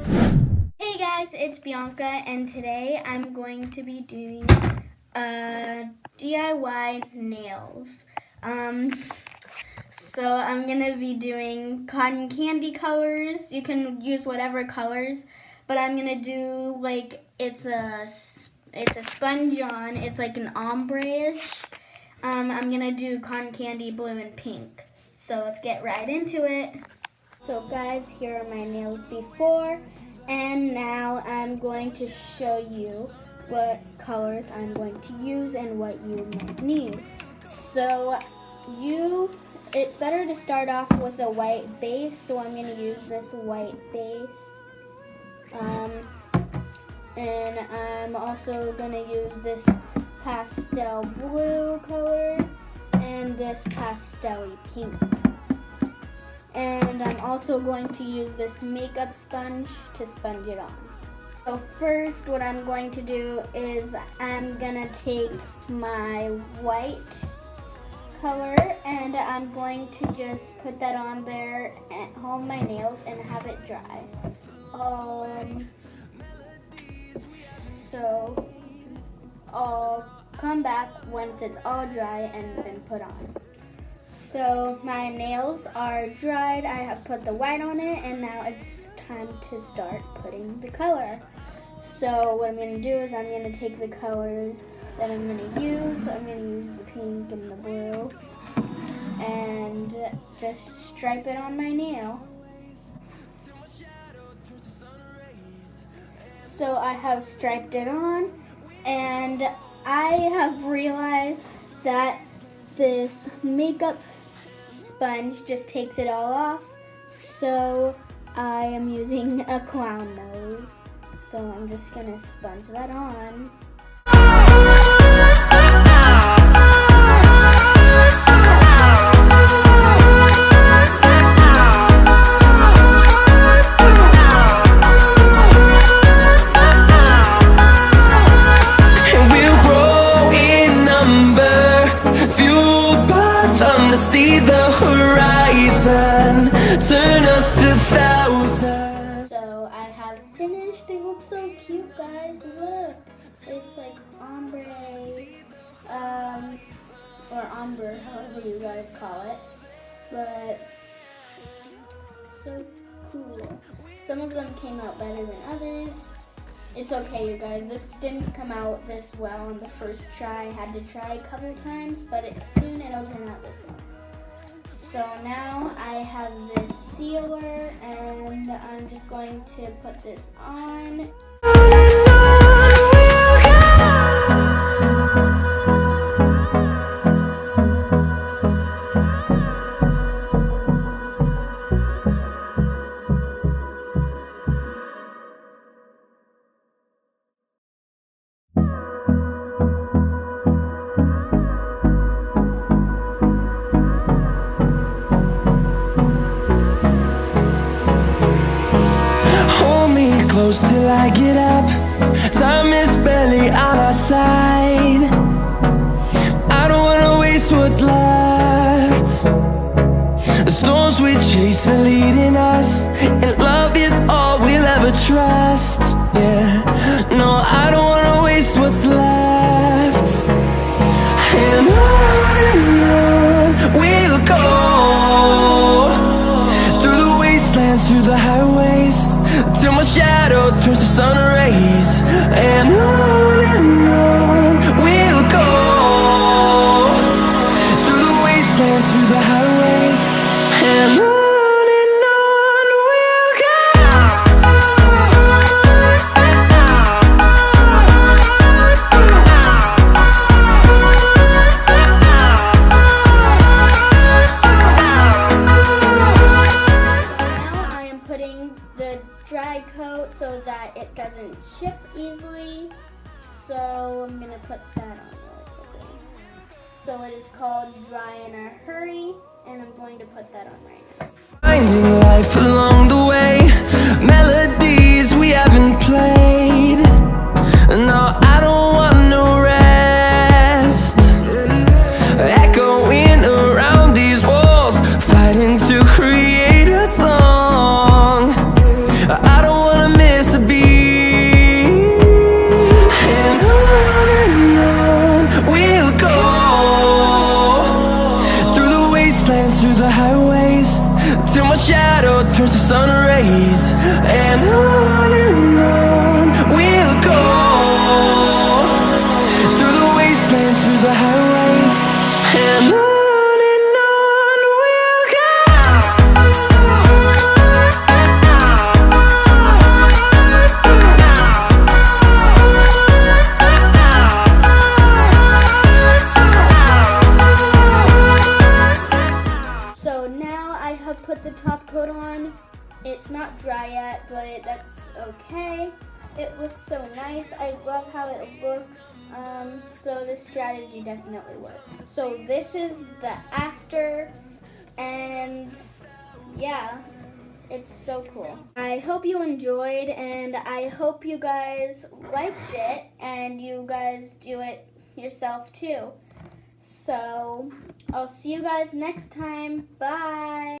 Hey guys, it's Bianca, and today I'm going to be doing DIY nails. So I'm gonna be doing cotton candy colors. You can use whatever colors, but I'm gonna do like it's a sponge on. It's like an ombre-ish. I'm gonna do cotton candy blue and pink. So let's get right into it. So guys, here are my nails before, and now I'm going to show you what colors I'm going to use and what you might need. So it's better to start off with a white base, so I'm going to use this white base. And I'm also going to use this pastel blue color and this pastel-y pink. And I'm also going to use this makeup sponge to sponge it on. So first, what I'm going to do is I'm gonna take my white color and I'm going to just put that on there and hold my nails and have it dry. So I'll come back once it's all dry and then put on. So my nails are dried. I have put the white on it, and now it's time to start putting the color. So what I'm going to do is I'm going to take the colors that I'm going to use. I'm going to use the pink and the blue and just stripe it on my nail. So I have striped it on, and I have realized that this makeup sponge just takes it all off, so I am using a clown nose. So I'm just gonna sponge that on. See the horizon, turn us to thousands. So I have finished. They look so cute, guys. Look, it's like ombre, or ombre, however you guys call it. But it's so cool. Some of them came out better than others. It's okay, you guys. This didn't come out this well on the first try. I had to try a couple times, but soon it'll turn out this well. So now I have this sealer, and I'm just going to put this on. Close till I get up. Time is barely on our side. I don't wanna waste what's left. The storms we chase are leading us, and love is all we'll ever trust. Yeah, no, I don't wanna waste what's left. And on we'll go, through the wastelands, through the highways, till my shadow turns to sun rays. And on we'll go, through the wastelands, through the highways. And on we'll go. Now I am putting the dry coat so that it doesn't chip easily. So I'm gonna put that on really quickly. So it is called Dry in a Hurry, and I'm going to put that on right now. Finding life along the way, melodies we haven't played. No, I don't want no rest. Echoing around these walls, fighting to create a song. I don't wanna miss shadow turns to sun rays, and on we'll go, through the wastelands, through the highways, and on we'll go. So now I have put the top coat on. It's not dry yet, but that's okay. It looks so nice. I love how it looks. So this strategy definitely worked. So this is the after, and yeah, it's so cool. I hope you enjoyed, and I hope you guys liked it, and you guys do it yourself too. So I'll see you guys next time. Bye.